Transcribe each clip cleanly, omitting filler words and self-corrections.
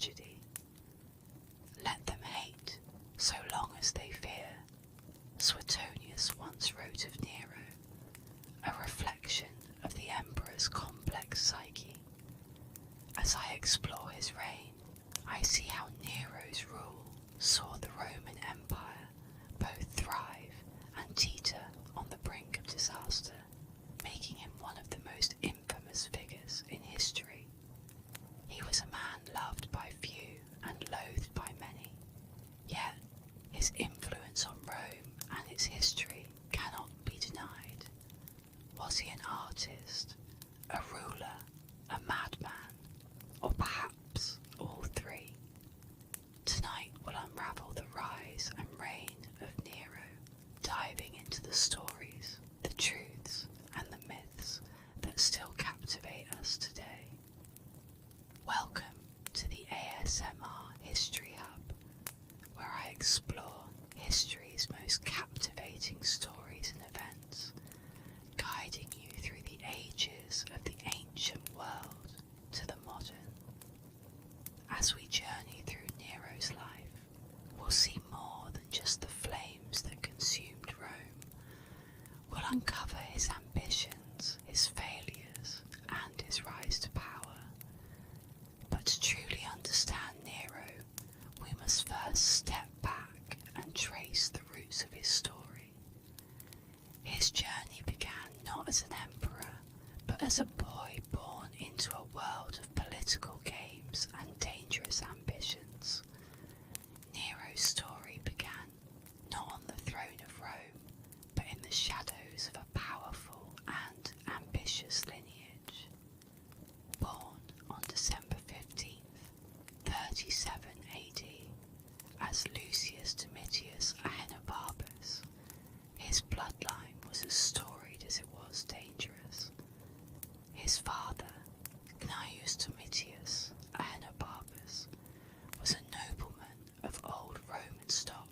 tragedy. Let them hate, so long as they fear, Suetonius once wrote of Nero, a reflection of the emperor's complex psyche. As I explore his reign, I see how Nero's rule saw the Roman Empire both thrive and teeter on the brink of disaster, making him one of the most infamous figures in history. He was a man loved by few and loathed by many, yet his influence on Rome and its history cannot be denied. Was he an artist, a ruler, a madman, or perhaps all three? Tonight we'll unravel the rise and reign of Nero, diving into the stories, the truths, and the myths that still captivate us today. Welcome to the ASMR History Hub, where I explore history's most captivating stories and events, guiding you through the ages of the ancient world to the modern. As we journey through Nero's life, we'll see more than just the flames that consumed Rome. We'll uncover his ambitions, his failures, and his rise to power. But to truly understand Nero, we must first step back and trace the roots of his story. His journey began not as an emperor, but as a boy born into a world of political games and dangerous ambitions. Nero's story began not on the throne of Rome, but in the shadows of a powerful and ambitious lineage. Born on December 15th, 37 AD, as Lucius Domitius Ahenobarbus, his bloodline was as storied as it was dangerous. His father, Gnaeus Domitius Ahenobarbus, was a nobleman of old Roman stock,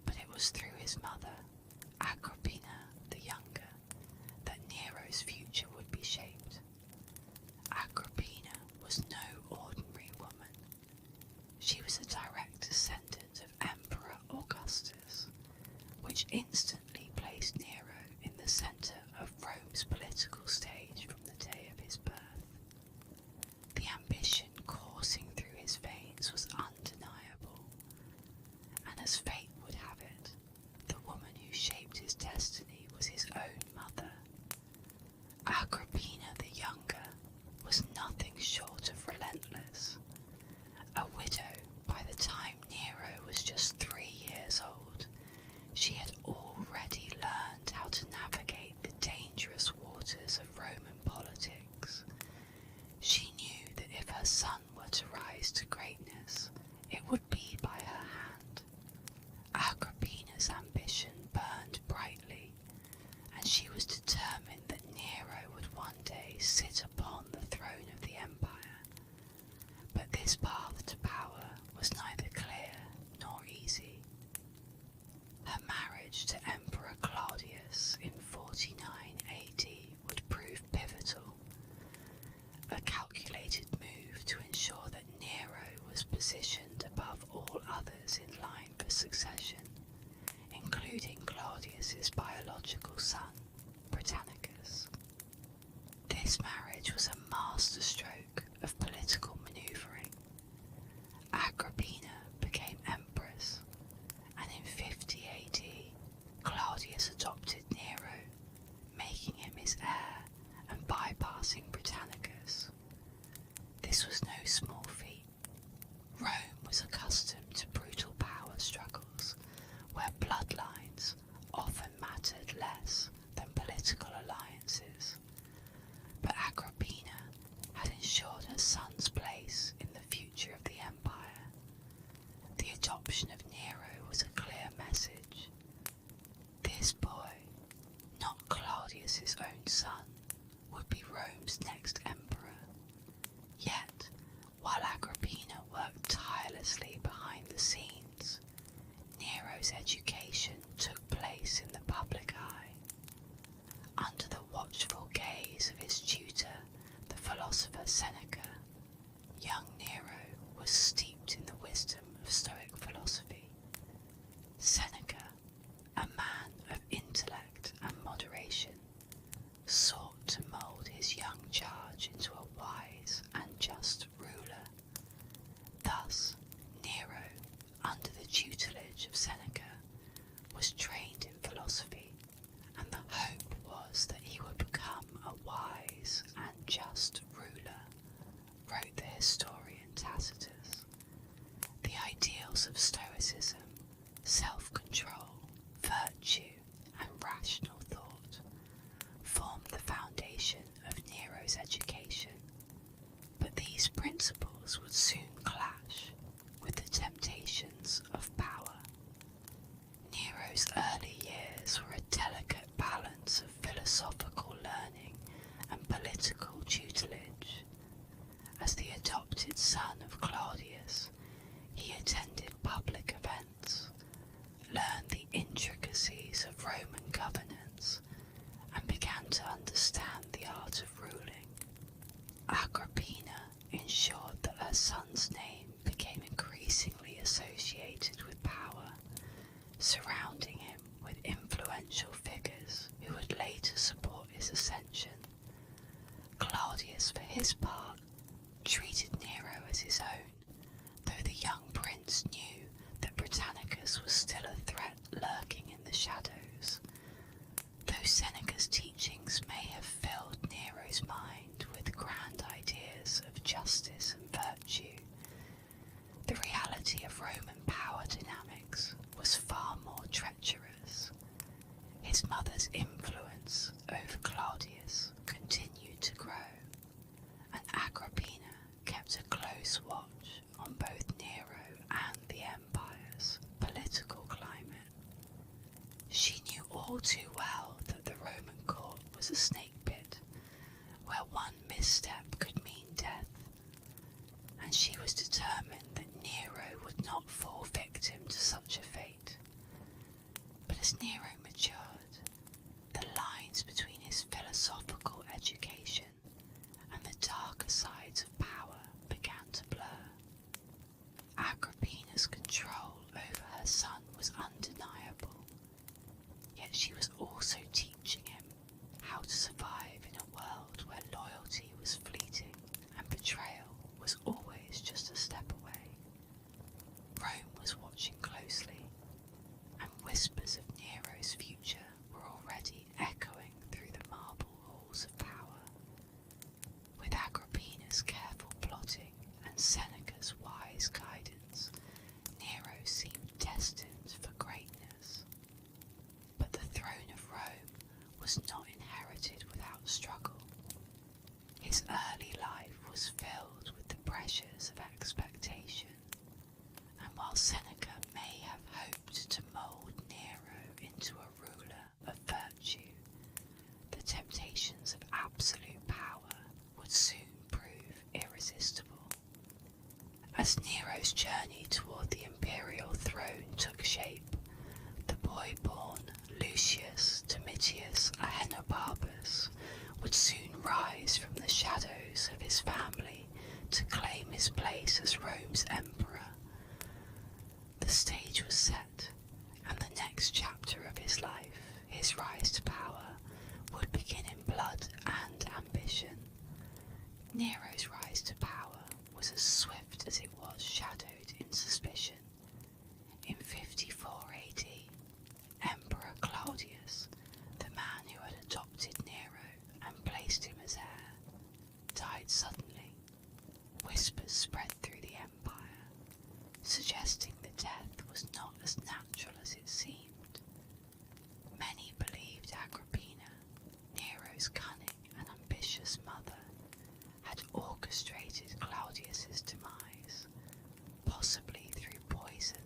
but it was through his mother, Agrippina the Younger, that Nero's future would be shaped. Agrippina was no ordinary woman. She was a direct descendant of Emperor Augustus, which instantly placed Nero in the centre of Rome's political stage from the day of his birth. The ambition coursing through his veins was undeniable, and as fate would have it, the woman who shaped his destiny was his own mother. Agrippina the Younger was nothing short of relentless. A widow by the time Nero was just 3 years old, she had already learned how to navigate the dangerous waters of Roman politics. She knew that if her son were to rise to greatness, it would be by her hand. Agrippina's ambition burned brightly, and she was determined that Nero would one day sit upon the throne of the empire. But this path to power was neither clear nor easy. Her marriage to Emperor Claudius in 49 AD would prove pivotal, a calculated move to ensure that Nero was positioned above all others in line for succession, including Claudius's biological son, Britannicus. This marriage was a masterstroke of political maneuvering. Agrippina became empress, and in 50 AD, Claudius adopted Nero, making him his heir and bypassing Britannicus. This was no small feat. Rome was accustomed to brutal power struggles, where bloodlines often mattered less than political alliances. But Agrippina had ensured her son's place in the future of the empire, all too well that the Roman court was a snake pit, where one misstep could mean death, and she was determined that Nero would not fall victim to such a fate. But as Nero matured, the lines between his philosophical education and the darker sides of power began to blur. Agrippina's control over her son was undeniable, yet she was also teaching him how to survive in a world where loyalty was fleeting and betrayal was always just a step away. Rome was watching closely, and whispers of Nero's future were already echoing through the marble halls of power. With Agrippina's careful plotting and Seneca's wise guidance, Nero seemed destined for greatness. But the throne of Rome was not inherited without struggle. His early life was filled with the pressures of expectation, and while Seneca may have hoped to mould Nero into a ruler of virtue, the temptations of absolute power would soon prove irresistible. As Nero's journey toward the imperial throne took shape, the boy born Lucius Domitius Ahenobarbus would soon rise from the shadows of his family to claim his place as Rome's emperor. The stage was set, and the next chapter of his life, his rise to power, would begin in blood and ambition. Nero's rise to power was as swift as it was shadowed in suspicion. In 54 AD, Emperor Claudius, the man who had adopted Nero and placed him as heir, died suddenly. Whispers spread through the empire, suggesting the death was not as natural as it seemed. Many believed Agrippina, Nero's cunning and ambitious mother, had orchestrated Claudius's demise, possibly through poison.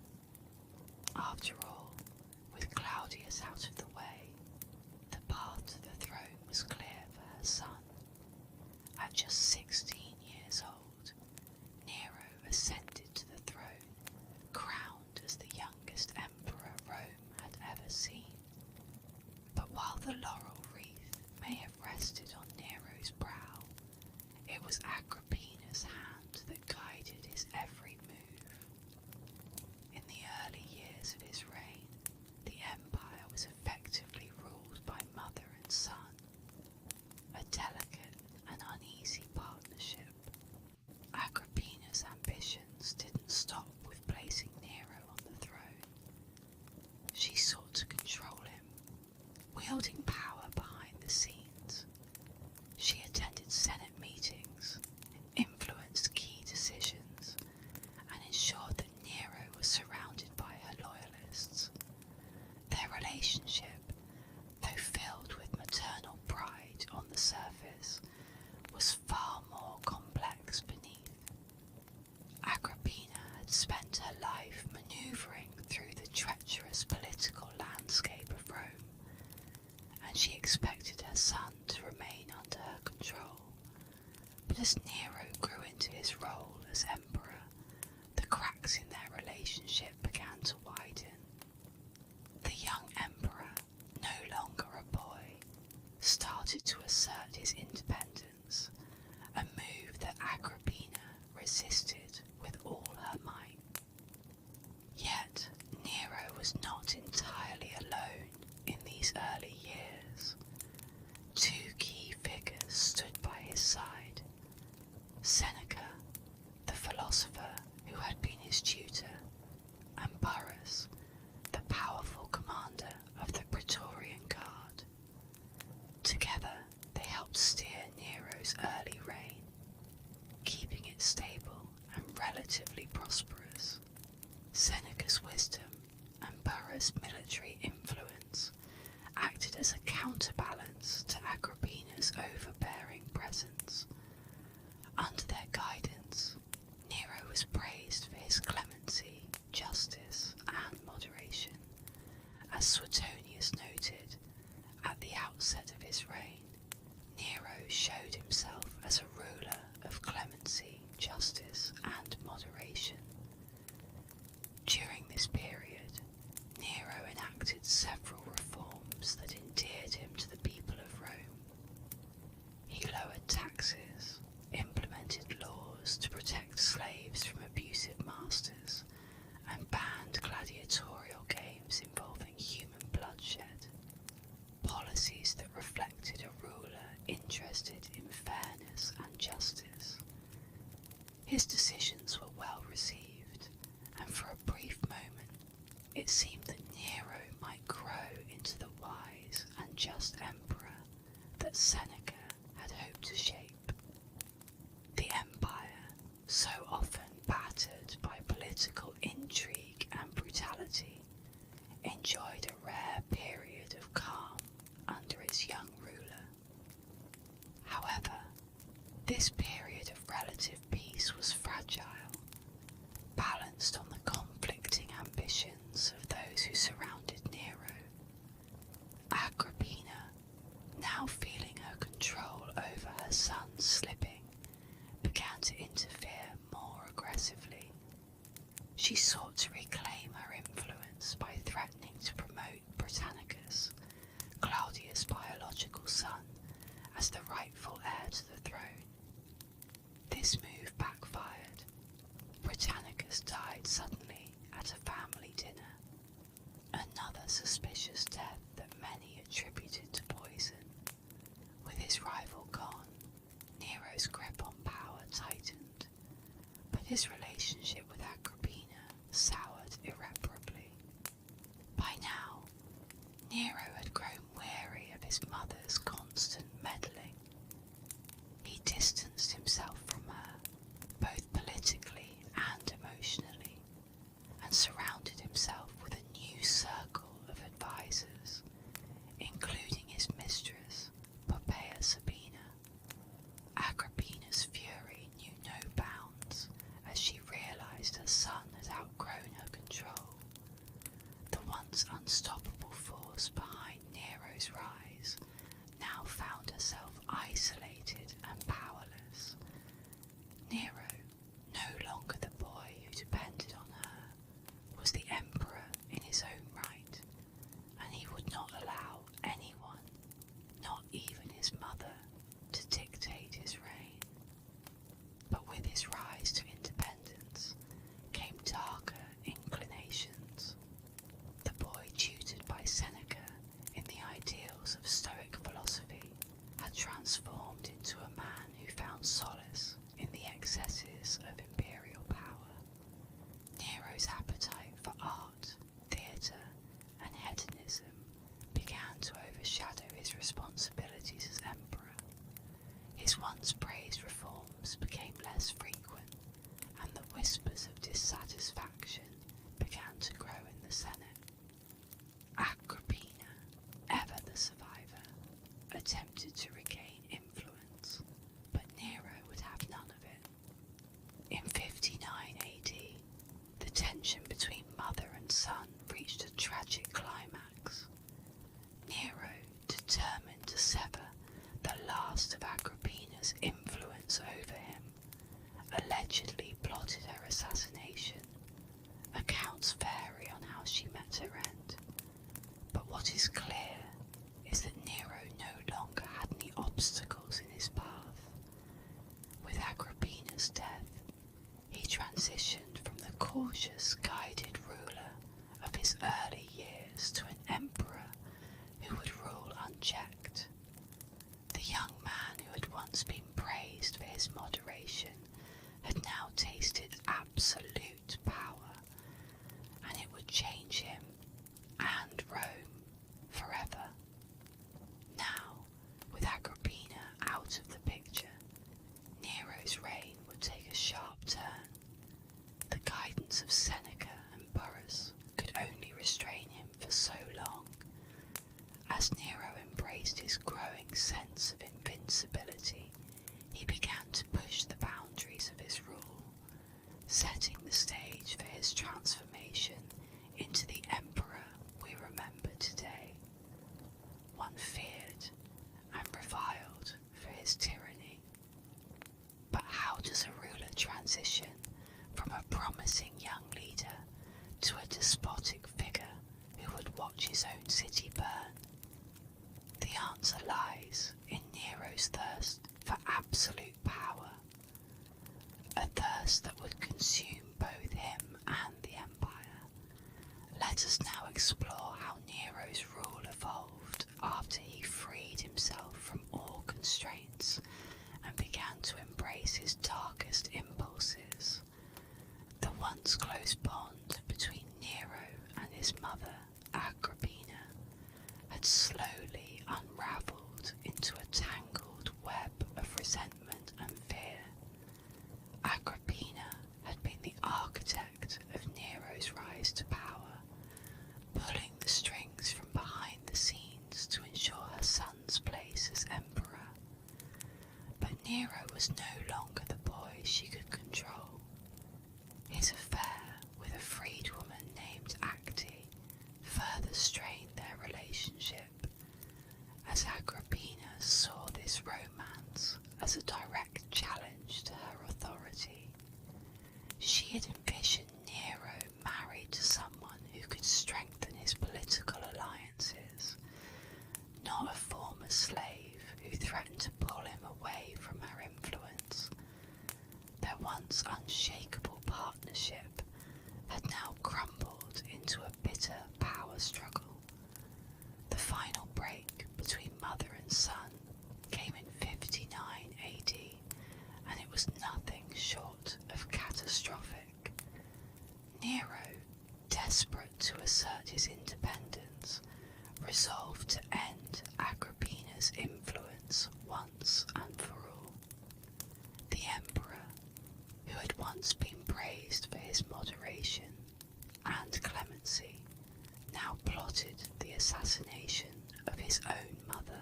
After all, with Claudius out of the way, the path to the throne was clear for her son. At just 16 years old, Nero ascended to the throne, crowned as the youngest emperor Rome had ever seen. But while the laurel wreath may have rested on Nero's brow, it was Agrippina's hand that guided his every move. In the early years of his reign, the empire was effectively ruled by mother and son, a delicate and uneasy partnership. Agrippina's ambitions didn't stop with placing Nero on the throne. She sought to control him, wielding power behind the scenes. She attended Senate meetings, influenced key decisions, and ensured that Nero was surrounded by her loyalists. Their relationship, though filled with maternal pride on the surface, was far more complex beneath. Agrippina had spent her life manoeuvring through the treacherous political landscape of Rome, and she expected her son to remain under her control. But as Nero grew into his role as emperor, the cracks in their relationship began to widen. The young emperor, no longer a boy, started to assert his independence, a move that Agrippina resisted with all her might. Yet Nero was not entirely alone in these early years. Two key figures stood by his side. Seneca, the philosopher who had been his tutor, and Burrus, the powerful commander of the Praetorian Guard. Together they helped steer Nero's early reign, keeping it stable and relatively prosperous. Seneca's wisdom and Burrus' military influence acted as a counterbalance to Agrippina's overbearing presence. Under their guidance, Nero was praised for his clemency, justice, and moderation. As Suetonius noted, balanced on the conflicting ambitions of those who surrounded Nero. Agrippina, now feeling her control over her son slipping, began to interfere more aggressively. She sought to reclaim her influence by threatening to promote Britannicus, Claudius' biological son, as the rightful heir to the throne. This move backfired. Britannicus died suddenly at a family dinner, another suspicious death that many attributed to poison. With his rival gone, Nero's grip on power tightened, but his relationship with Agrippina soured irreparably. By now, Nero had grown weary of his mother's constant meddling. He distanced himself from her, both politically and emotionally, and surrounded himself with a new circle of advisors, including his mistress, Poppaea Sabina. Agrippina's fury knew no bounds as she realized her son had outgrown her control. The once unstoppable force behind Nero's rise now found herself isolated and powerless. Nero, no longer the boy who depended on her, was the emperor in his own right, and he would not allow anyone, not even his mother, to dictate his reign. But with his rise to independence came darker inclinations. The boy tutored by Seneca in the ideals of Stoic philosophy had transformed into a man who found solace in the excesses of imperial power. Nero's appetite for art, theatre, and hedonism began to overshadow his responsibilities as emperor. His once praised reforms became less frequent, and the whispers of dissatisfaction began to grow in the Senate. Agrippina, ever the survivor, attempted to regain influence, but Nero would have none of it. In 59 AD, the tension between mother and son reached a tragic climax. Nero, determined to sever the last of Agrippina's influence over him, allegedly plotted her assassination. Accounts vary on how she met her end, but what is clear is that Nero no longer had any obstacles in his path. With Agrippina's death, he transitioned from the cautious, guided ruler of his early years to an emperor who would rule unchecked. The young man who had once been praised for his moderation had now tasted absolute power, and it would change him and Rome forever. Now, with Agrippina out of the picture, Nero's reign would take a sharp turn. The guidance of Seneca and Burrus could only restrain him for so long. As Nero embraced his growing sense of invincibility, he began to push the boundaries of his rule, setting the stage for his transformation into the emperor we remember today. One feared and reviled for his tyranny. But how does a ruler transition from a promising young leader to a despotic figure who would watch his own city burn? The answer lies in Nero's thirst for absolute power, a thirst that would consume both him and the empire. Let us now explore how Nero's rule evolved after he freed himself from all constraints and began to embrace his darkest impulses. The once close bond between Nero and his mother, Agrippina, had slowly unravelled into a tangled web of resentment and fear. Agrippina had been the architect of Nero's rise to power, pulling the strings from behind the scenes to ensure her son's place as emperor. But Nero was no longer the boy she could control. His affair had envisioned Nero married to someone who could strengthen his political alliances, not a former slave who threatened to pull him away from her influence. Their once unshakable partnership had now crumbled into a bitter power struggle. The final break between mother and son came in 59 AD, and it was nothing short of catastrophic. Nero, desperate to assert his independence, resolved to end Agrippina's influence once and for all. The emperor, who had once been praised for his moderation and clemency, now plotted the assassination of his own mother.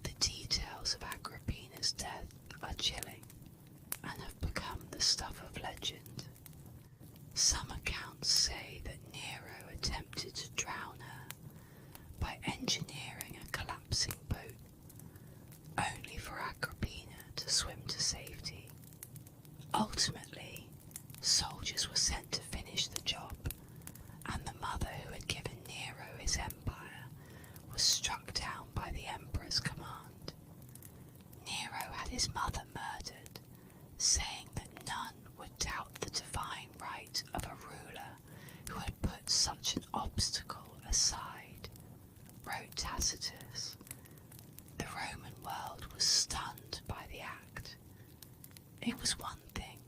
The details of Agrippina's death are chilling and have become the stuff of legend. Some accounts say that Nero attempted to drown her by engineering a collapsing boat, only for Agrippina to swim to safety. Ultimately, soldiers were sent to finish the job, and the mother who had given Nero his empire was struck down by the emperor's command. Nero had his mother murdered, saying that none would doubt the divine right of a ruler who had put such an obstacle aside, wrote Tacitus. The Roman world was stunned by the act. It was one thing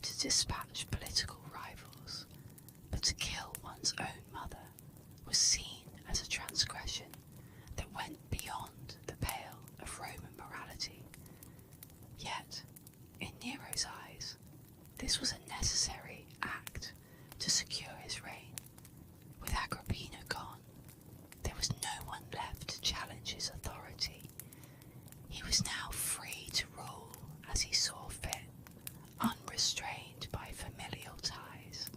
to dispatch political rivals, but to kill one's own mother was seen as a transgression that went beyond the pale of Roman morality. Yet, in Nero's eyes, this was a necessary act to secure his reign. With Agrippina gone, there was no one left to challenge his authority. He was now free to rule as he saw fit, unrestrained by familial ties,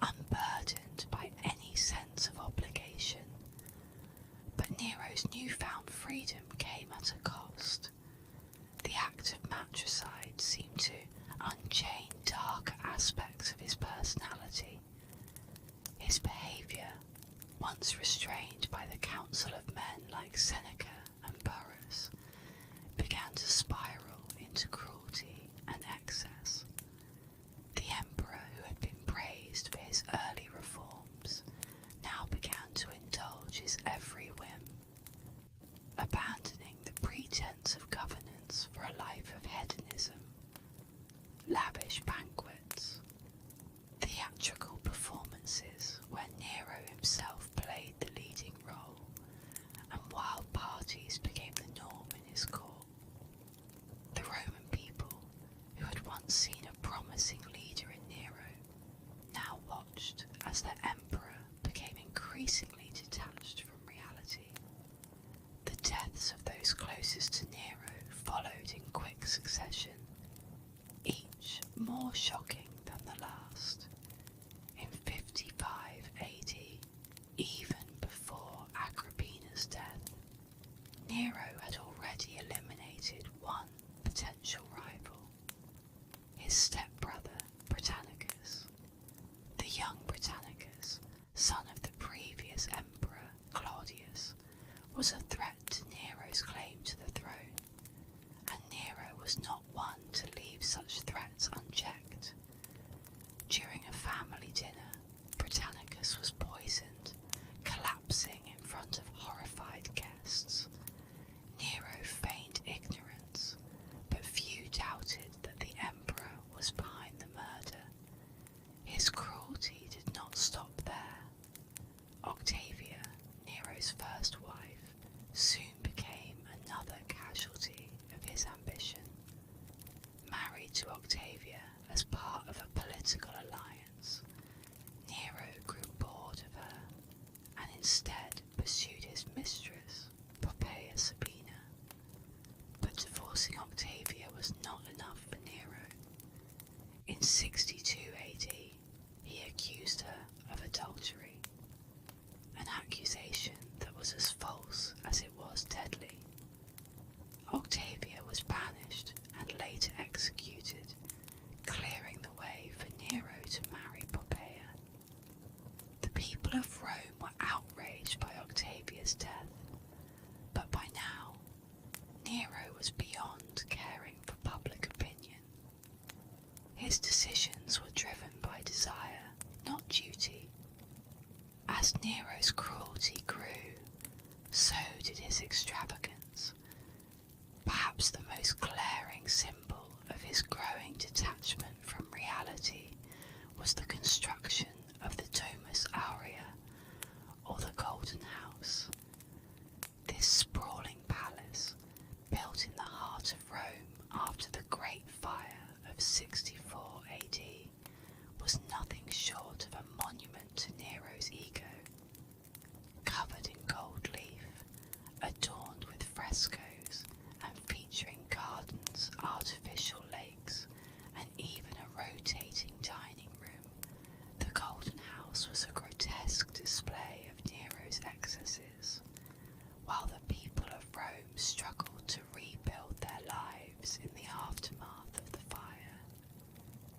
unburdened by any sense of obligation. But Nero's newfound freedom came at a cost. The act of matricide seemed to unchain darker aspects of his personality. His behaviour, once restrained by the counsel of men like Seneca and Burrus, began to spiral into cruelty and excess. The emperor, who had been praised for his early reforms, now began to indulge his every whim, abandoning the pretense of governance for a life of hedonism. Lavish banquets, theatrical performances where Nero himself played the leading role, and wild parties became the norm in his court. The Roman people, who had once seen a promising leader in Nero, now watched as their emperor became increasingly detached from reality. The deaths of those closest to Nero followed in quick succession, each more shocking than the last. In 55 AD, even before Agrippina's death, Nero had already eliminated one potential rival, his stepbrother Britannicus. The young Britannicus, son of the previous emperor Claudius, was a threat to Nero's claim to the throne, and Nero was not one to leave such threats unchecked. During a family dinner, Britannicus was poisoned, collapsing in front of horrified guests. Nero feigned ignorance, but few doubted that the emperor was behind the murder. His cruelty did not stop there. Octavia, Nero's first wife, soon became another casualty of his ambition. Married to Octavia as part of a political alliance, Nero grew bored of her and instead pursued his mistress, Poppaea Sabina. But divorcing Octavia was not enough for Nero. In 62 AD, he accused her of adultery, an accusation that was as false as it was deadly. Octavia was banished and later executed, clearing the way for of Rome were outraged by Octavia's death, but by now Nero was beyond caring for public opinion. His decisions were driven by desire, not duty. As Nero's cruelty grew, so did his extravagance. Perhaps the most glaring symbol of his growing detachment from reality was the construction of the Domus Aurea, or the Golden House. This sprawling palace, built in the heart of Rome after the Great Fire of 64 AD, was nothing short of a monument to Nero's ego. Covered in gold leaf, adorned with frescoes, and featuring gardens, artificial lakes, and even a rotating dining room, the Golden House was a grotesque display of Nero's excesses. While the people of Rome struggled to rebuild their lives in the aftermath of the fire,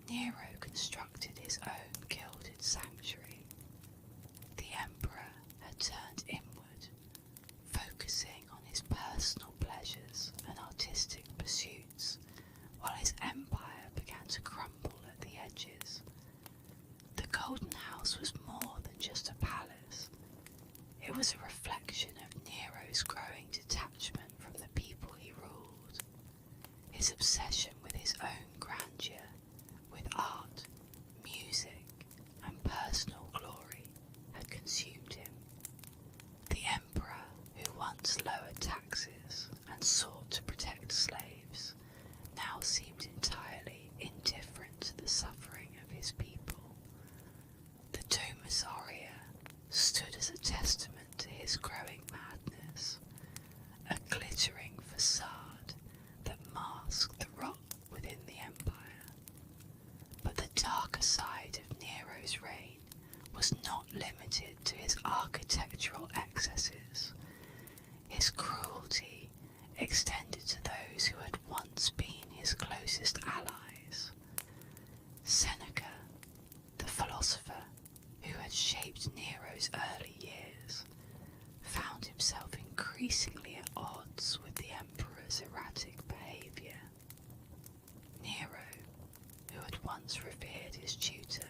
Nero constructed his own gilded sanctuary. The emperor had turned inward, focusing on his personal pleasures and artistic pursuits, while his empire began to crumble at the edges. The Golden House was more than just a palace. It was a reflection of Nero's growing detachment from the people he ruled. His obsession with his own grandeur, with art, music, and personal glory had consumed him. The emperor, who once lowered taxes and sought to protect slaves, now seemed entirely indifferent to the suffering of his people. The Domus Aurea stood as a testament to his growing madness, a glittering facade that masked the rot within the empire. But the darker side of Nero's reign was not limited to his architectural excesses. His cruelty extended to those who had once been his closest allies. Seneca, the philosopher who had shaped Nero's early years, found himself increasingly at odds with the emperor's erratic behaviour. Nero, who had once revered his tutor,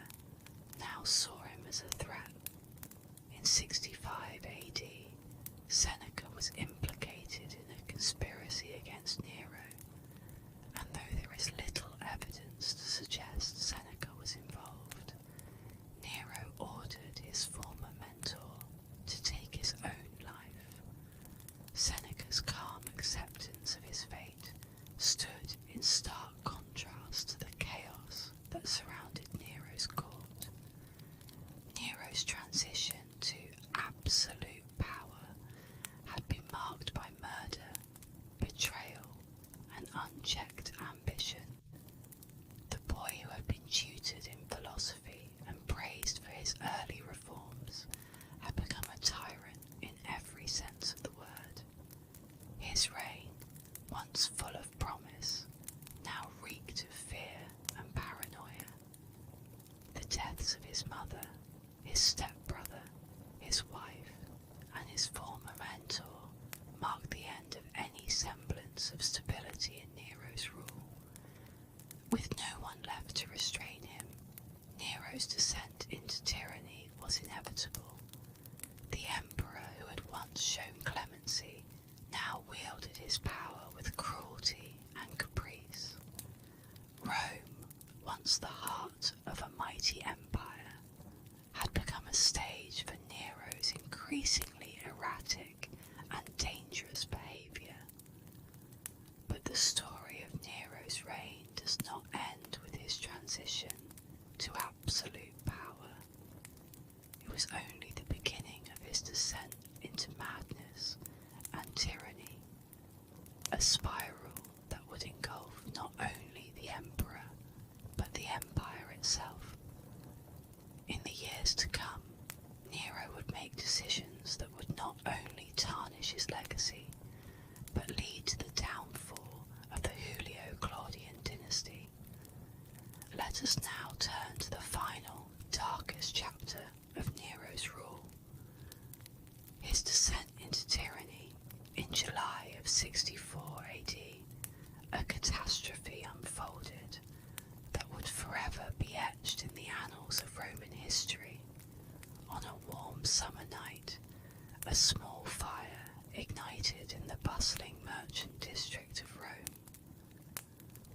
now saw him as a threat. In 65 AD, Seneca was implicated in a conspiracy against Nero, and though there is little evidence to suggest Seneca was involved, Nero ordered his former mentor to take his own life. Seneca's calm acceptance of his fate stood in stark contrast to the chaos that surrounded Nero's court. Nero's transition to absolute power had been marked by murder, betrayal, and unchecked ambition. The boy who had been tutored in philosophy and praised for his early reforms had become a tyrant in every sense of the word. His reign, once full of promise, now reeked of fear and paranoia. The deaths of his mother, his stepbrother, his wife, and his former mentor marked the end of any semblance of stability in Nero's rule. With no one left to restrain him, Nero's descent into tyranny was inevitable. The emperor who had once shown clemency now wielded his power with cruelty and caprice. Rome, once the heart of a mighty empire, had become a stage for Nero's increasingly erratic and dangerous behaviour. But the story of Nero's reign does not end with his transition to absolute power. It was only the beginning of his descent into madness and tyranny, a spiral that would engulf not only the emperor, but the empire itself. In the years to come, Nero would make decisions that would not only tarnish his legacy, but lead to the downfall of the Julio-Claudian dynasty. Let us now turn to the final, darkest chapter of Nero's rule, July of 64 AD, a catastrophe unfolded that would forever be etched in the annals of Roman history. On a warm summer night, a small fire ignited in the bustling merchant district of Rome.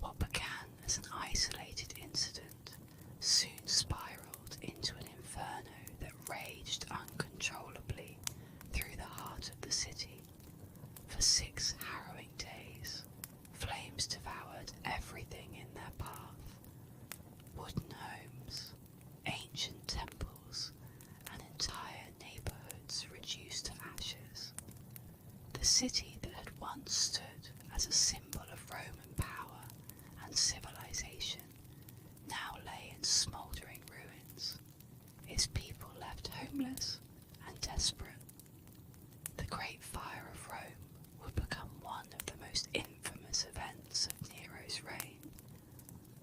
What began as an isolated incident soon spiraled into an inferno that raged uncontrollably through the heart of the city. For 6 harrowing days, flames devoured everything in their path. Wooden homes, ancient temples, and entire neighborhoods reduced to ashes. The city that had once stood as a symbol of Roman power and civilization now lay in smouldering ruins, its people left homeless and desperate. The Great Fire of Rome would become one of the most infamous events of Nero's reign,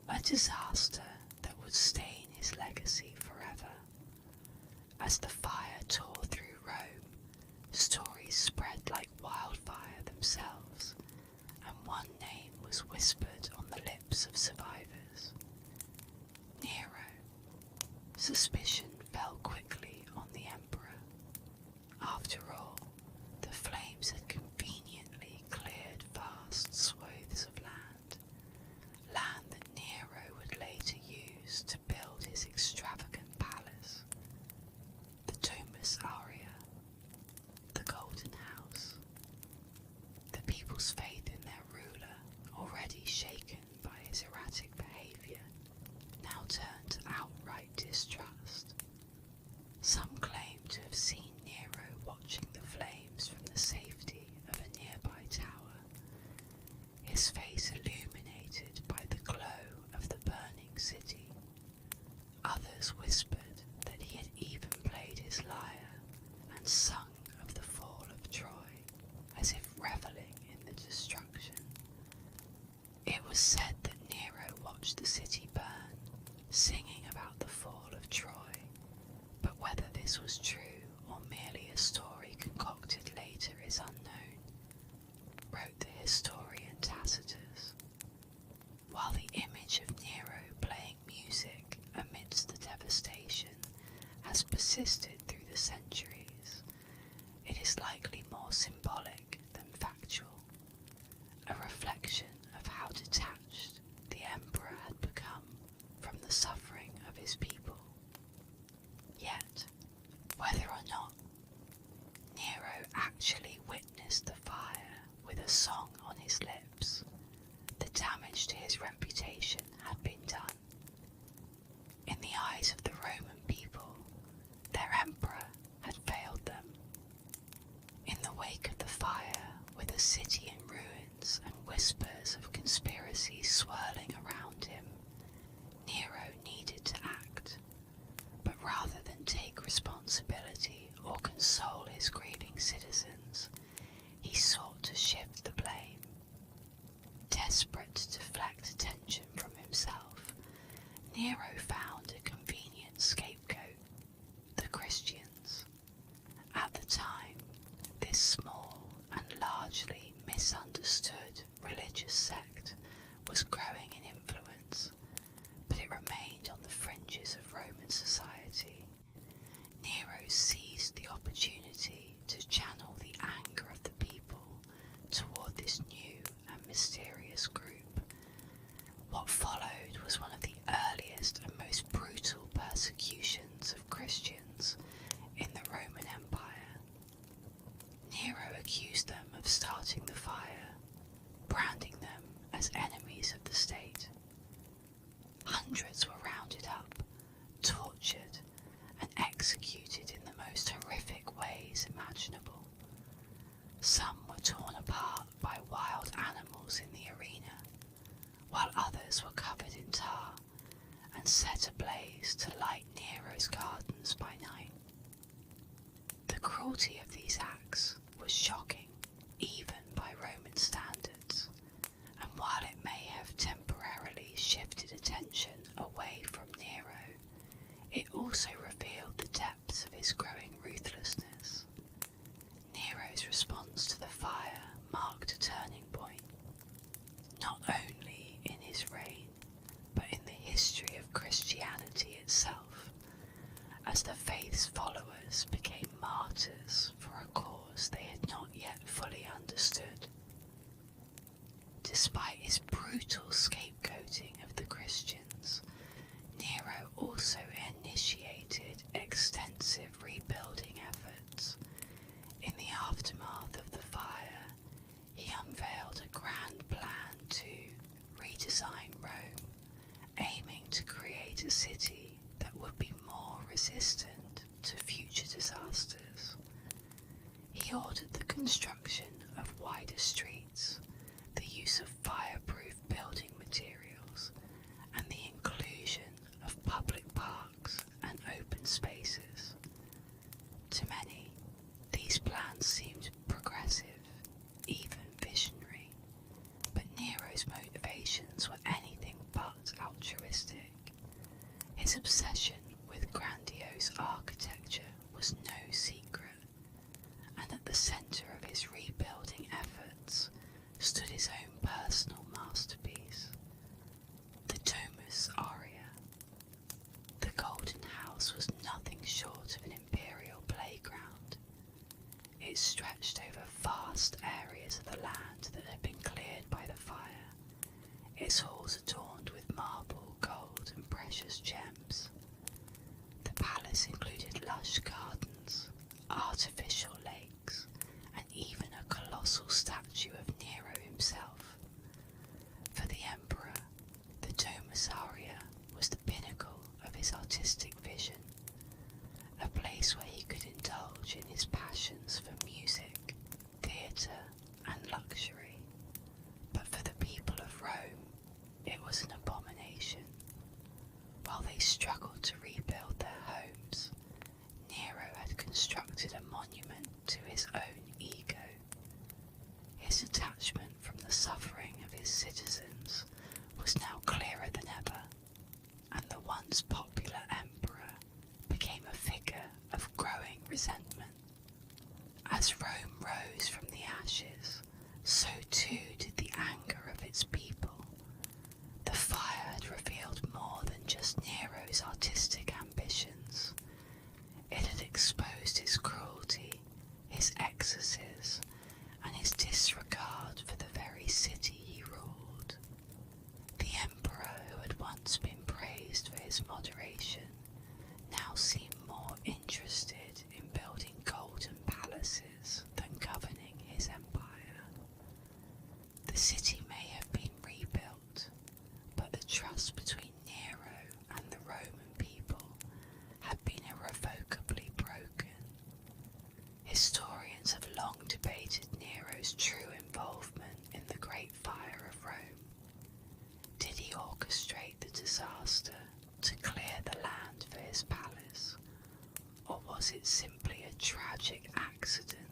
a disaster that would stain his legacy forever. As the fire tore through Rome, stories spread like wildfire themselves, and one name was whispered on the lips of survivors: Nero. Suspicion fell quickly on the emperor. After all, the flames had conveniently cleared vast swathes of land that Nero would later use to build his extravagant palace, the Domus Aurea, the Golden House. The people's faith in their ruler, already shaken by his erratic behaviour, now turned to outright distrust. Some claim to have seen Nero watching the flames from the safety of a nearby tower, his face illuminated by the glow of the burning city. Others whispered that he had even played his lyre and sung of the fall of Troy, as if revelling in the destruction. It was said that Nero watched the city burn, singing about the fall of Troy, but whether this was true or merely a story concocted later is unknown, wrote the historian Tacitus. While the image of Nero playing music amidst the devastation has persisted through the centuries, it is likely more symbolic than factual, a reflection of how detached the emperor had become from the suffering of his people. Yet, whether or not Nero actually witnessed the fire with a song on his lips, the damage to his reputation had been done. In the eyes of the Roman people, their emperor had failed them. In the wake of the fire, with a city in ruins and whispers of conspiracies swirling around him, Nero needed to act. But rather than take responsibility or console his grieving citizens, he sought to shift the blame. Desperate to deflect attention from himself, Nero found a convenient scapegoat: the Christians. At the time, this small and largely misunderstood religious sect was growing in influence, but it remained on the fringes of Roman society. Nero seized the opportunity to channel the anger of the people toward this new and mysterious group. What followed was one of the earliest and most brutal persecutions of Christians in the Roman Empire. Nero accused them of starting the fire, branding them as enemies of the state. Hundreds were rounded up, tortured, and executed in the most horrific ways imaginable. Some were torn apart by wild animals in the arena, while others were covered in tar and set ablaze to light Nero's gardens by night. The cruelty of these acts was shocking, even by Roman standards, and while it may have temporarily shifted attention away from Nero, it also revealed the depths of his growing ruthlessness. Nero's response to the fire resistant to future disasters. He ordered the construction of wider streets, the use of fireproof building materials, and the inclusion of public parks and open spaces. To many, these plans seemed progressive, even visionary, but Nero's motivations were anything but altruistic. His obsession with grandiose architecture was no secret, and at the centre of his rebuilding efforts stood his own personal masterpiece, the Domus Aurea. The Golden House was nothing short of an imperial playground. It stretched over vast areas of the land that had been cleared by the fire, its halls adorned with marble, gold, and precious gems. The palace included lush gardens, artificial lakes, and even a colossal statue of Nero himself. For the emperor, the Domus Aurea was the pinnacle of his artistic vision, a place where he could indulge in his passions for music, theatre, and luxury. But for the people of Rome, it was an abomination. While they struggled to rebuild their homes, Nero had constructed a monument to his own ego. His detachment from the suffering of his citizens was now clearer than ever, and the once popular emperor became a figure of growing resentment. As Rome rose from the ashes, so too did the anger of its people. The fire had revealed more than just Nero's artistic ambitions. It had exposed his cruelty, his excesses, and his disregard for the very city he ruled. The emperor, who had once been praised for his moderation, now seemed more interested in building golden palaces than governing his empire. The city may have been rebuilt, but the trust between Nero and the Roman people had been irrevocably broken. Historians have long debated Nero's true involvement in the Great Fire of Rome. Did he orchestrate the disaster to clear the land for his palace, or was it simply a tragic accident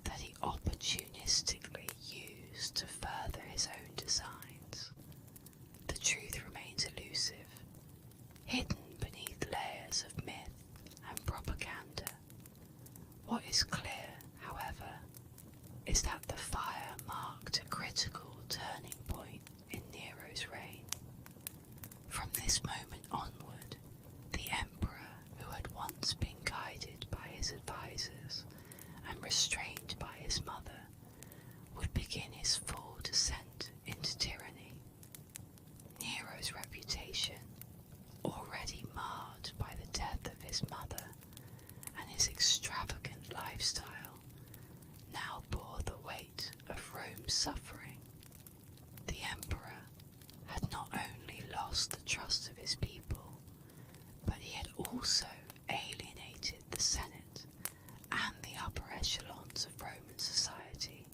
that he opportunistically used to further his own designs? The truth remains elusive, hidden beneath layers of myth and propaganda. What is clear, however, is that the fire marked a critical turning point in Nero's reign. From this moment onward, the emperor, who had once been guided by his advisors and restrained by his mother, would begin his full descent into tyranny. Nero's reputation, already marred by the death of his mother and his extravagant lifestyle, now bore the weight of Rome's suffering. The emperor had not only lost the trust of his people, but he had also alienated the Senate and the upper echelons of Roman society.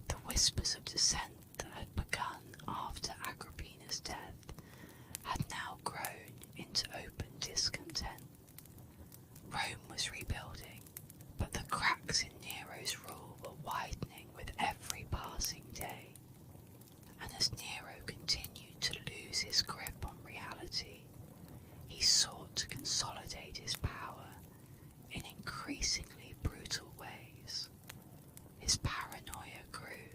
The whispers of dissent that had begun after Agrippina's death had now grown into open discontent. Rome was rebuilding, but the cracks in Nero's rule were widening with every passing day. And as Nero continued to lose his grip on reality, he sought to consolidate his power in increasingly brutal ways. His paranoia grew,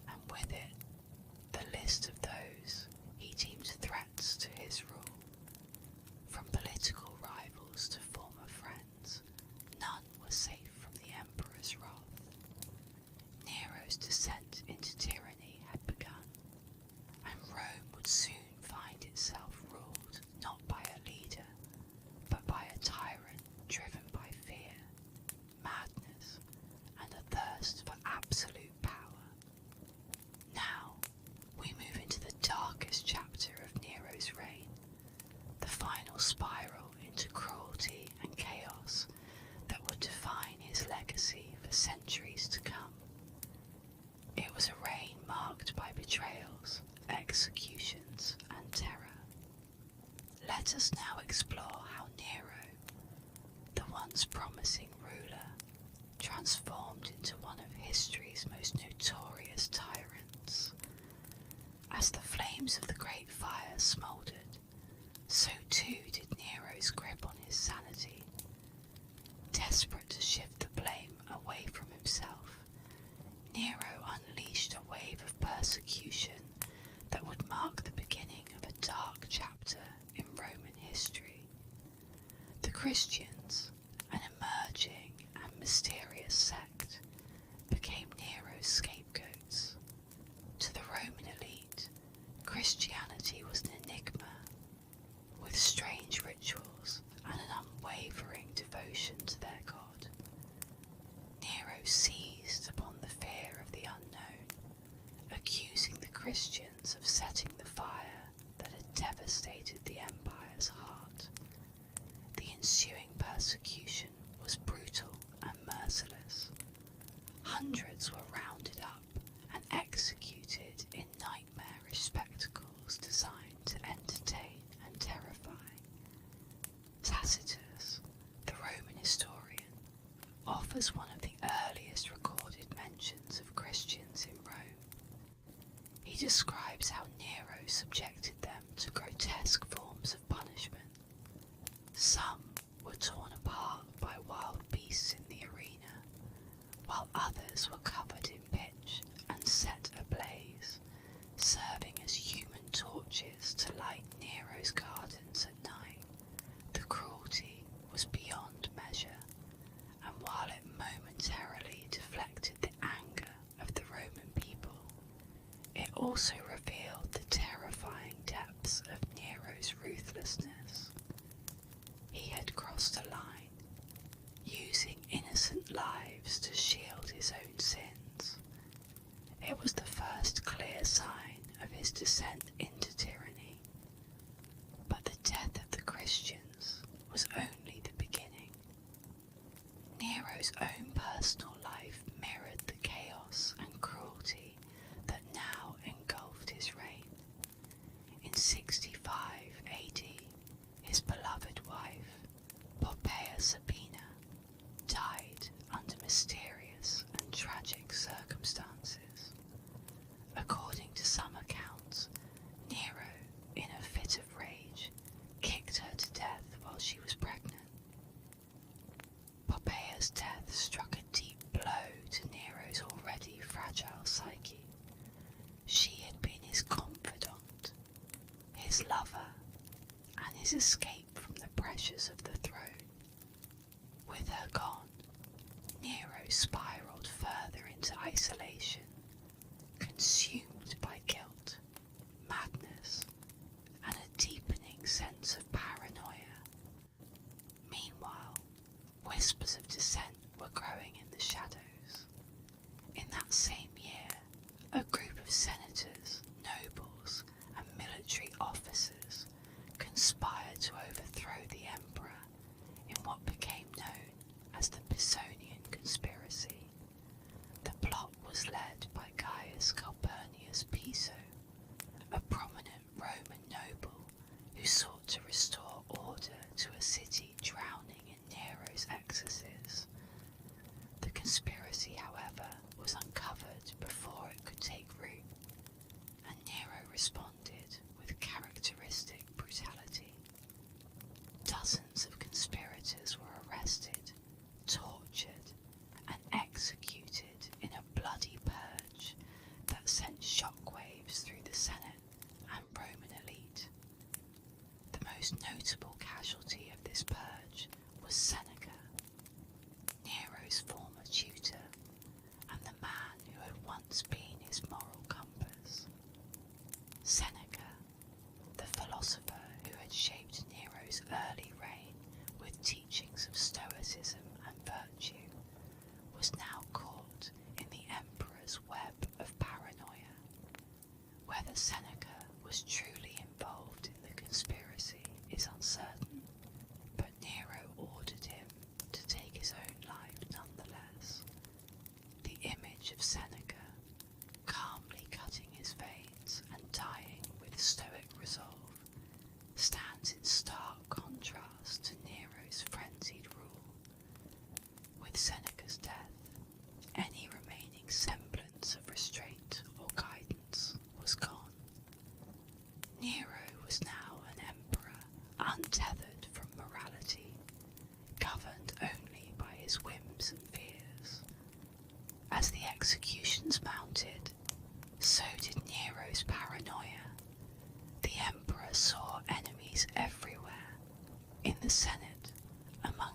and with it, the list of those he deemed threats to his rule. From political rivals to former friends, none were safe from the emperor's wrath. Nero's descent into tyranny had begun, and Rome would soon find Christians, an emerging and mysterious sect, became Nero's scapegoats. To the Roman elite, Christianity was an enigma, with strange rituals and an unwavering devotion to their God. Nero seized upon the fear of the unknown, accusing the Christians of setting the fire that had devastated the empire's heart. The ensuing persecution was brutal and merciless. Hundreds were rounded up and executed in nightmarish spectacles designed to entertain and terrify. Tacitus, the Roman historian, offers one of the earliest recorded mentions of Christians in Rome. He describes how Nero subjected them to grotesque forms of punishment. Some were torn apart by wild beasts in the arena, while others were covered in pitch and set ablaze, serving as human torches to light Nero's gardens at night. The cruelty was beyond measure, and while it momentarily deflected the anger of the Roman people, it also revealed the terrifying depths of Nero's ruthlessness. He had crossed a line, using innocent lives to shield his own sins. It was the first clear sign of his descent into tyranny. But the death of the Christians was only the beginning. Nero's own personal life mirrored the chaos and cruelty that now engulfed his reign. In 65 AD, his beloved wife, Poppaea Sabina, died under mysterious and tragic circumstances. According to some accounts, Nero, in a fit of rage, kicked her to death while she was pregnant. Poppaea's death struck a deep blow to Nero's already fragile psyche. She had been his confidant, his lover, and his escape from the pressures of the throne. With her gone, Nero spiraled further into isolation, consumed by guilt, madness, and a deepening sense of paranoia. Meanwhile, whispers of dissent were growing in the shadows. In that same year, a group of senators, nobles, and military officers conspired to overthrow the emperor in what became known as the Patron conspiracy. The plot was led by Gaius Calpurnius Piso, a prominent Roman noble who sought to restore order to a city drowning in Nero's excesses. The conspiracy, however, was uncovered before it could take root, and Nero responded with characteristic brutality.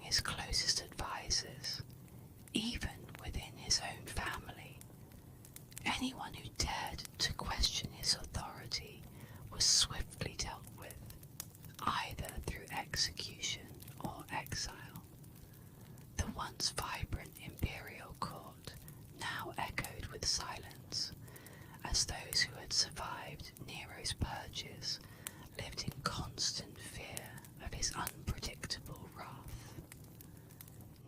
his closest advisors, even within his own family. Anyone who dared to question his authority was swiftly dealt with, either through execution or exile. The once vibrant imperial court now echoed with silence, as those who had survived Nero's purges lived in constant fear of his unpredictable wrath.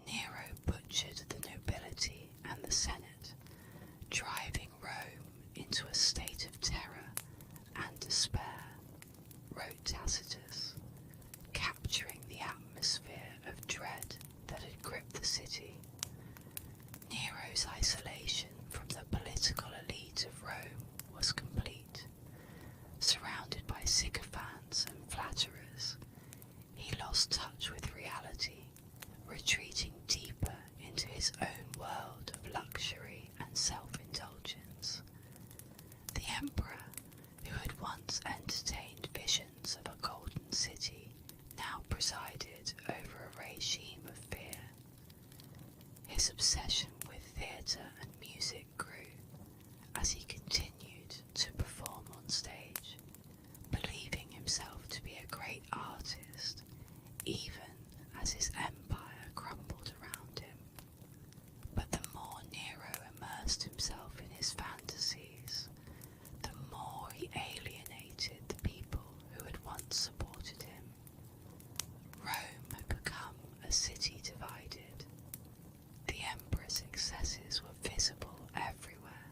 Nero butchered the nobility and the Senate, driving Rome into a state of terror and despair, wrote Tacitus, capturing the atmosphere of dread that had gripped the city. Nero's isolation from the political elite of Rome was complete. Surrounded by sycophants and flatterers, he lost touch with reality, retreating deeper into his own world of luxury and self-indulgence. The emperor, who had once entertained visions of a golden city, now presided over a regime of fear. His obsession with theatre and music grew as he continued to perform on stage, believing himself to be a great artist, even as his empire crumbled around him. But the more Nero immersed himself in his fantasies, the more he alienated the people who had once supported him. Rome had become a city divided. The emperor's excesses were visible everywhere.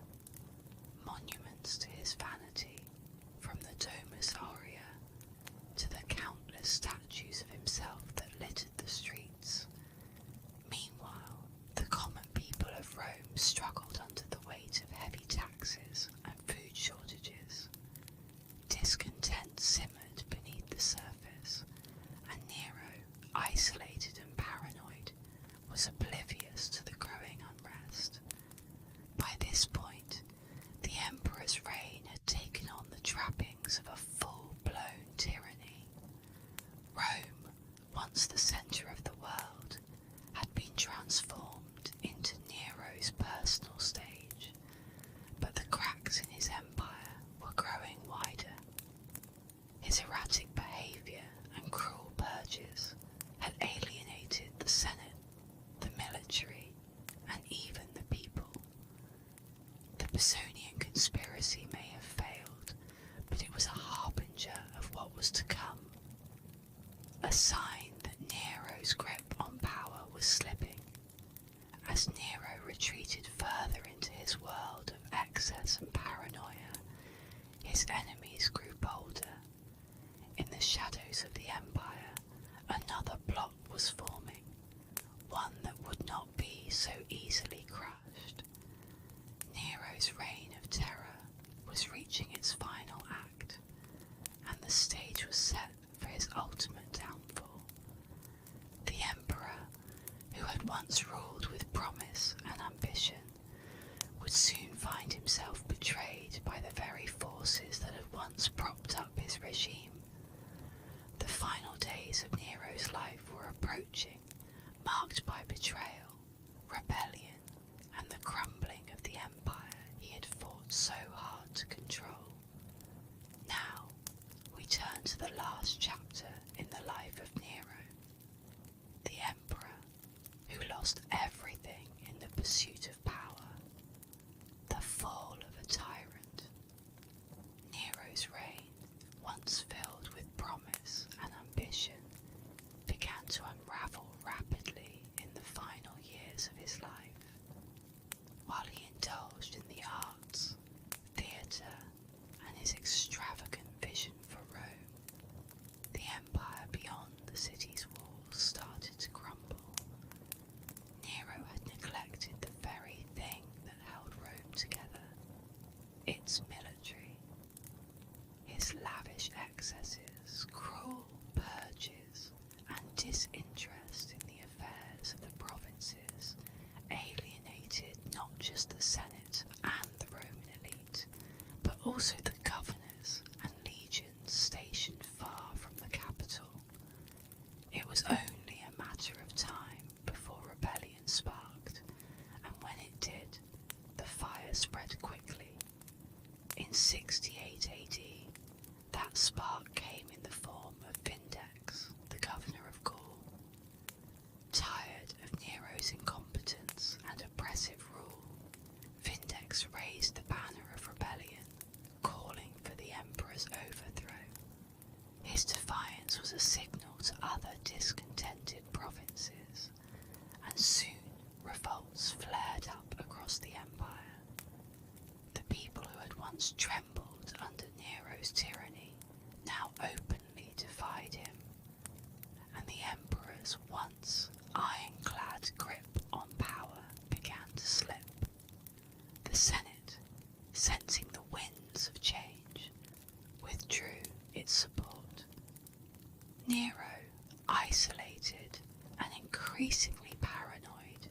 Monuments to his vanity, from the Domus Aurea to the countless statues of himself that littered the streets. Meanwhile, the common people of Rome struggled under the weight of heavy taxes and food shortages. Discontent simmered beneath the surface, and Nero, isolated and paranoid, was oblivious to the growing unrest. By this point, the emperor's reign had taken on the trappings of a full-blown tyranny. Rome, once the centre of the world, had been transformed into Nero's personal stage, but the cracks in his empire were growing wider. His erratic behaviour and cruel purges had alienated the Senate, the military, and even the people. The Patron conspiracy may have failed, but it was a harbinger of what was to come, a sign that Nero's grip on power was slipping. As Nero retreated further into his world of excess and paranoia, his enemies grew bolder. In the shadows of the empire, another plot was forming, one that would not be so easily crushed. Nero's reign of terror was reaching its final act, and the stage was set for his ultimate downfall. The emperor, who had once ruled with promise and ambition, would soon find himself betrayed by the very forces that had once propped up his regime. The final days of Nero's life were approaching, marked by betrayal, rebellion, and the crumbling of the empire he had fought so hard to control. Now, we turn to the last chapter in the life of Nero, the emperor who lost everything in the pursuit of power, the fall of a tyrant. Nero's reign, once filled with promise and ambition, began to unravel rapidly in the final years of his life. While he indulged in the arts, theatre, and his extravagant vision for Rome, the empire beyond the city's walls started to crumble. Nero had neglected the very This was a signal to other discontented provinces, and soon revolts flared up across the empire. The people who had once trembled under Nero's tyranny now openly defied him, and the emperor's once ironclad grip on power began to slip. The Senate, sensing the winds of change, withdrew its support. Nero, isolated and increasingly paranoid,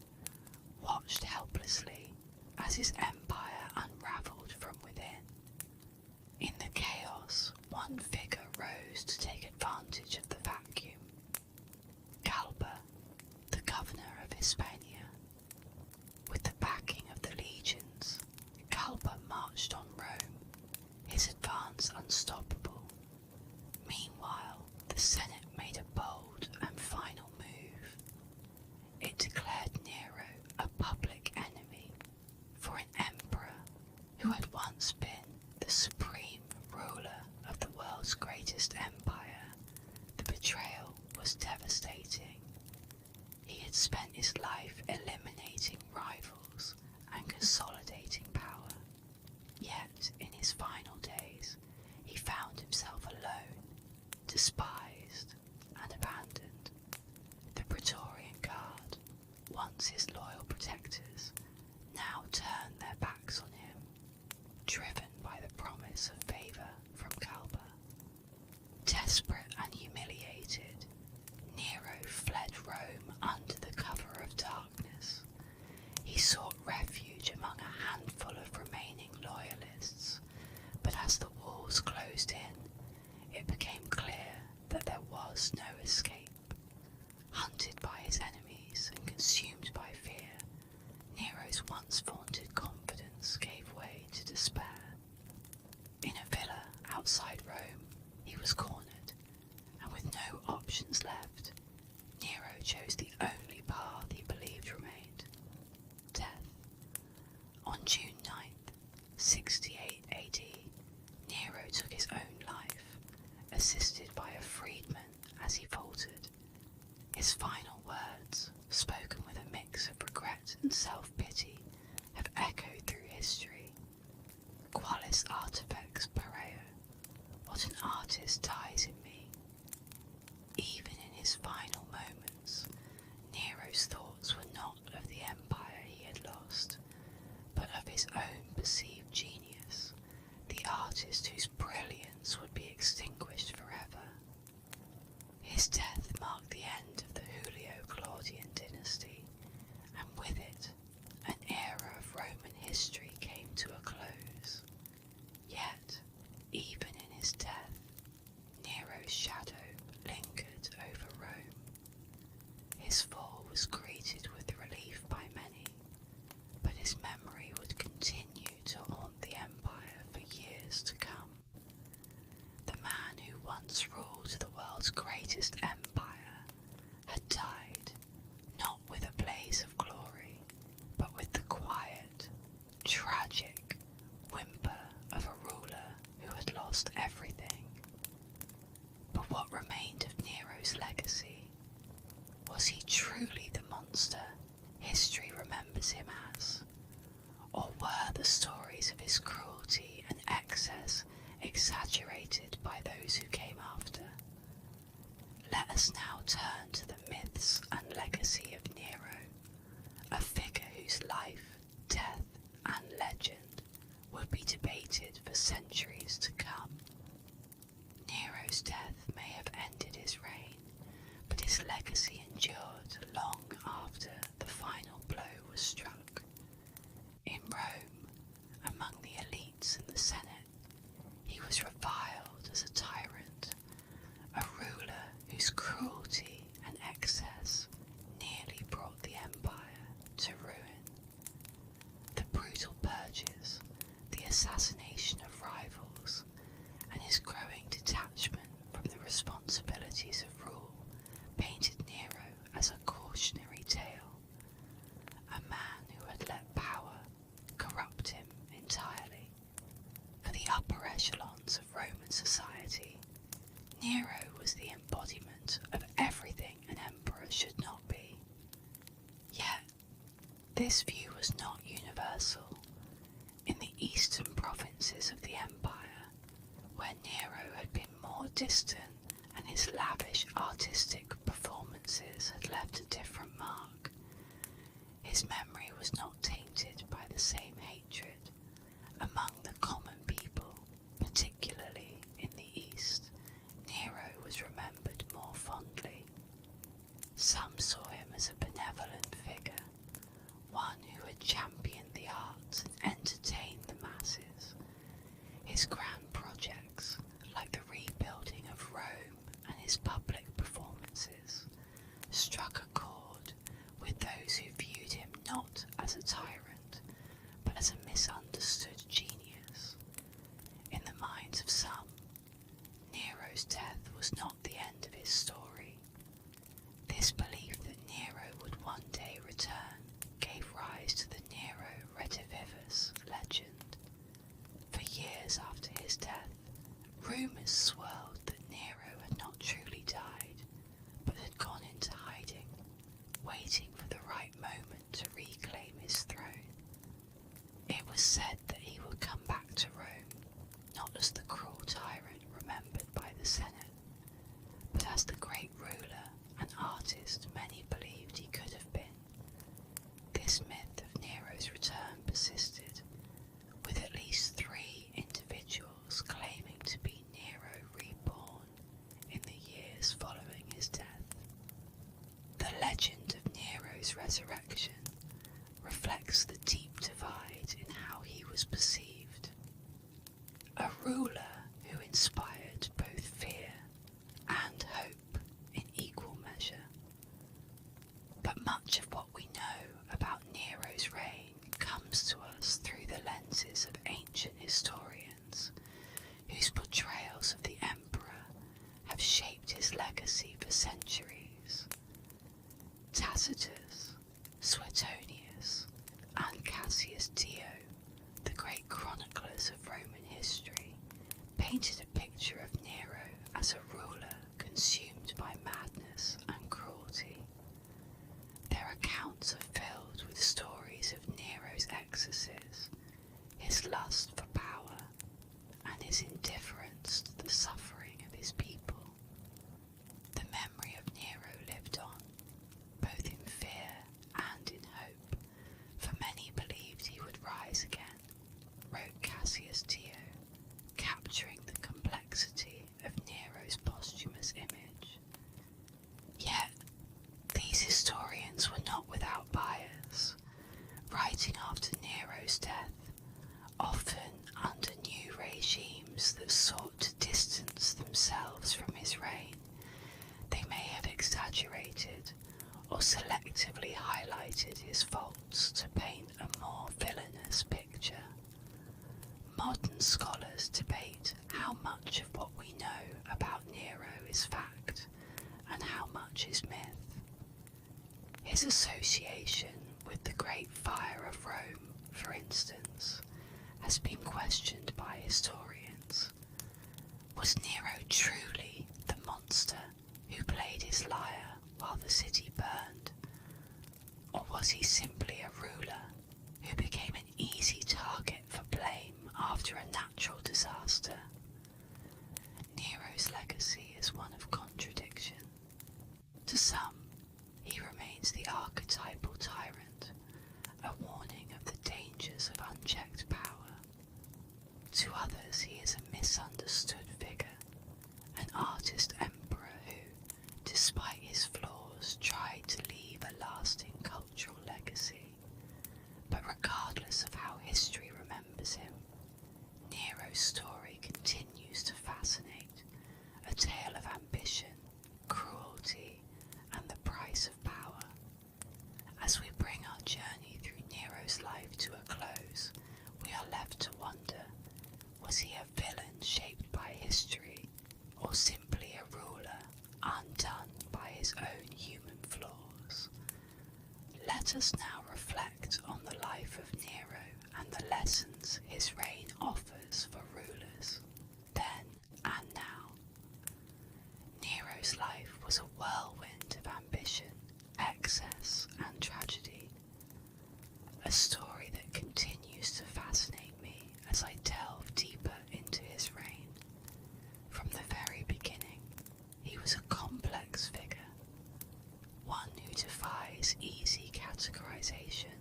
watched helplessly as his empire unravelled from within. In the chaos, one figure rose to take advantage of the vacuum. Galba, the governor of Hispania. With the backing of the legions, Galba marched on Rome, his advance unstoppable. Meanwhile, the Senate made a bold and final move. It declared Nero a public enemy, for an emperor who had once been the supreme ruler of the world's greatest empire. The betrayal was devastating. He had spent his life eliminating rivals and consolidating power. Yet, in his final days, he found himself alone, despised and abandoned. The Praetorian Guard, once his loyal protectors, now turned their backs on him, driven by the promise of favour from Galba. Desperate and humiliated, Nero fled Rome under the cover of darkness. He sought refuge among a handful of remaining loyalists, but as the walls closed in, it became clear that there was no escape. Hunted by his enemies and consumed by fear, Nero's once vaunted confidence gave way to despair. In a villa outside Rome, he was cornered, and with no options left, Nero chose the only path he believed remained: death. On June 9th, 68 AD, Nero took his own life, assisted by a freedman as he faltered. His final words, spoken with a mix of regret and self-pity, have echoed through history. Qualis artifex pareo, what an artist dies in me. Even in his final moments, Nero's thoughts were not of the empire he had lost, but of his own perceived genius, the artist whose brilliance would be extinguished forever. His death marked the end of the Julio-Claudian dynasty, and with it, an era of Roman history came to a close. Yet, even in his death, Nero's shadow lingered over Rome. His fall was greeted with relief by many, but his memory would continue to haunt the empire for years to come. The man who once ruled the world's greatest empire had died, not with a blaze of glory, but with the quiet, tragic whimper of a ruler who had lost everything. But what remained of Nero's legacy? Was he truly the monster history remembers him as? Or were the stories of his cruelty and excess exaggerated by those who came after? Let us This view was not universal. In the eastern provinces of the empire, where Nero had been more distant and his lavish artistic performances had left a different mark, his memory was not tainted by the same hatred. Among the common people, particularly in the East, Nero was remembered more fondly. Some saw him as a benevolent figure, one who had championed the arts and entertained the masses. His grand projects, like the rebuilding of Rome and his public performances, struck a chord with those who viewed him not as a tyrant, but as a misunderstood genius. In the minds of some, Nero's death was not the end of his story. This belief that Nero would one day return gave rise to the Nero redivivus legend. For years after his death, rumours swirled that Nero had not truly died, but had gone into hiding, waiting for the right moment to reclaim his throne. It was said that he would come back to Rome, not as the cruel tyrant remembered by the Senate, but as the great ruler and artist many believed he could have been. This myth of Nero's return persisted, with at least 3 individuals claiming to be Nero reborn in the years following his death. The legend of Nero's resurrection reflects the deep divide in how he was perceived. A ruler who inspired both fear and hope in equal measure. But much of what we know about Nero's reign comes to us through the lenses of ancient historians, whose portrayals of the emperor have shaped his legacy for centuries. Tacitus, Suetonius, and Cassius Dio, the great chroniclers of Roman history, painted a picture of Nero as a ruler consumed by madness and cruelty. Their accounts are filled with stories of Nero's excesses, his lust for power, and his indifference to the suffering of his people. The memory of Nero lived on, both in fear and in hope, for many believed he would rise again, wrote Cassius Dio, capturing the complexity of Nero's posthumous image. Yet, these historians were not without bias, writing after Nero's death, often under new regimes that sought to distance themselves from his reign. They may have exaggerated or selectively highlighted his faults to paint a more villainous picture. Modern scholars debate how much of what we know about Nero is fact and how much is myth. His association with the Great Fire of Rome, for instance, has been questioned by historians. Was Nero truly the monster who played his lyre while the city burned? Or was he simply a ruler who became an easy target for blame after a natural disaster? Nero's legacy is one of contradiction. To some, he remains the archetypal tyrant, a warning of the dangers of unchecked power. To others, he is a misunderstood figure, an artist emperor who, despite his flaws, tried to leave a lasting cultural legacy. But regardless of how history remembers him, Nero's story continues to fascinate, a tale of ambition, cruelty, and the price of power. As we bring our journey through Nero's life to a close, we are left to wonder, was he a villain shaped by history, or simply a ruler undone by his own human flaws? Let us now reflect on the life of Nero and the lessons his reign offers for rulers, then and now. Nero's life was a whirlwind of ambition, excess, and tragedy. a story that continues to fascinate me as I delve deeper into his reign. From the very beginning, he was a complex figure, one who defies easy categorization.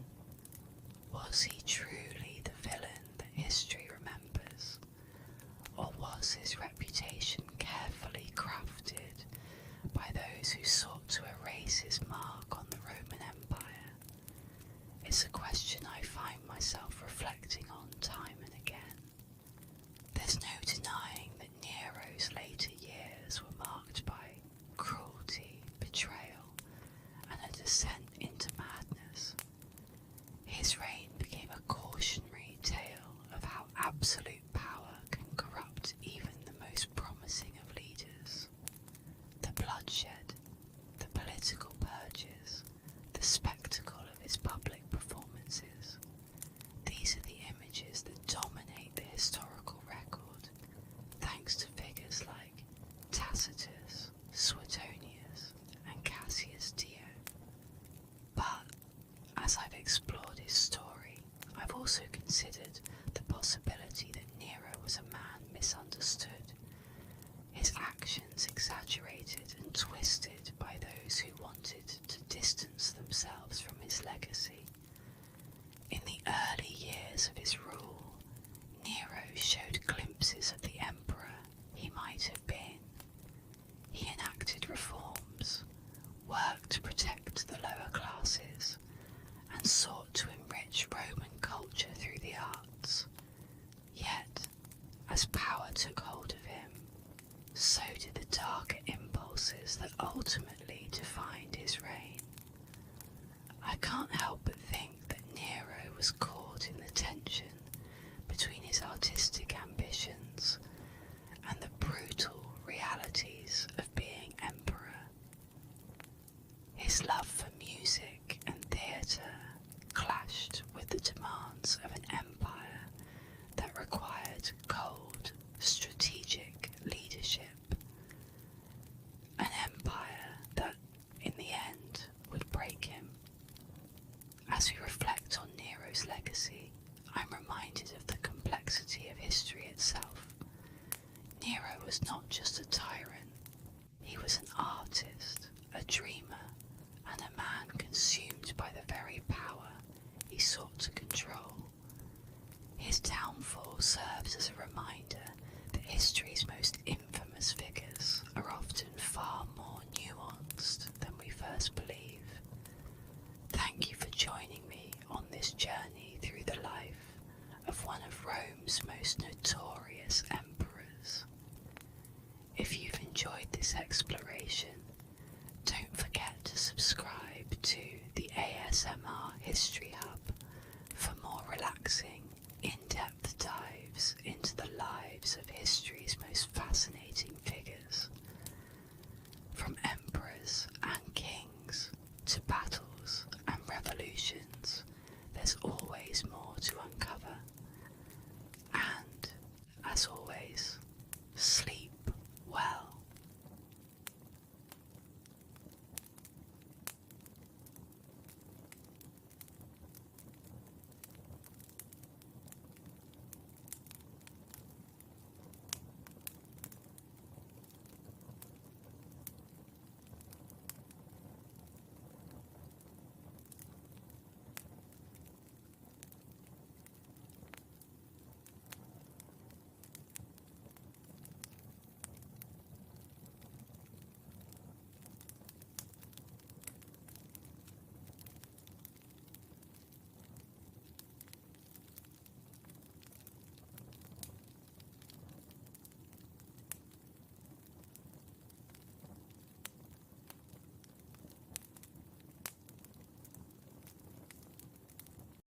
Was he truly the villain that history remembers, or was his reputation carefully crafted by those who sought to erase his mark on the Roman Empire? It's a question I find myself reflecting on time and again. There's no denying that Nero's later years were marked by cruelty, betrayal, and a descent into madness. His reign became a cautionary tale of how absolute power can corrupt even the most promising of leaders. The bloodshed, the political purges, the spectacle of his public performances. These are the images that dominate the historical record, thanks to figures like Tacitus, Suetonius, and Cassius Dio. But as I've explored his story, I've also considered the possibility that Nero was a man misunderstood, his actions exaggerated and twisted by those who wanted to distance themselves from his legacy. In the early years of his rule, Nero showed glimpses of the emperor he might have been. He enacted reforms, worked to protect the lower classes, and sought to enrich Roman culture through the arts. Yet, as power took hold of him, so did the darker impulses that ultimately defined his reign. I can't help but think that Nero was caught in the tension between his artistic ambitions and the brutal realities of being emperor. His love for music and theatre clashed with the demands of an empire that required cold, strategic leadership. An empire that, in the end, would break him. As we reflect on Nero's legacy, I'm reminded of the complexity of history itself. Nero was not just a tyrant, he was an artist, a dreamer, and a man consumed by the very power he sought to control. His downfall serves as a reminder that history's most infamous figures are often far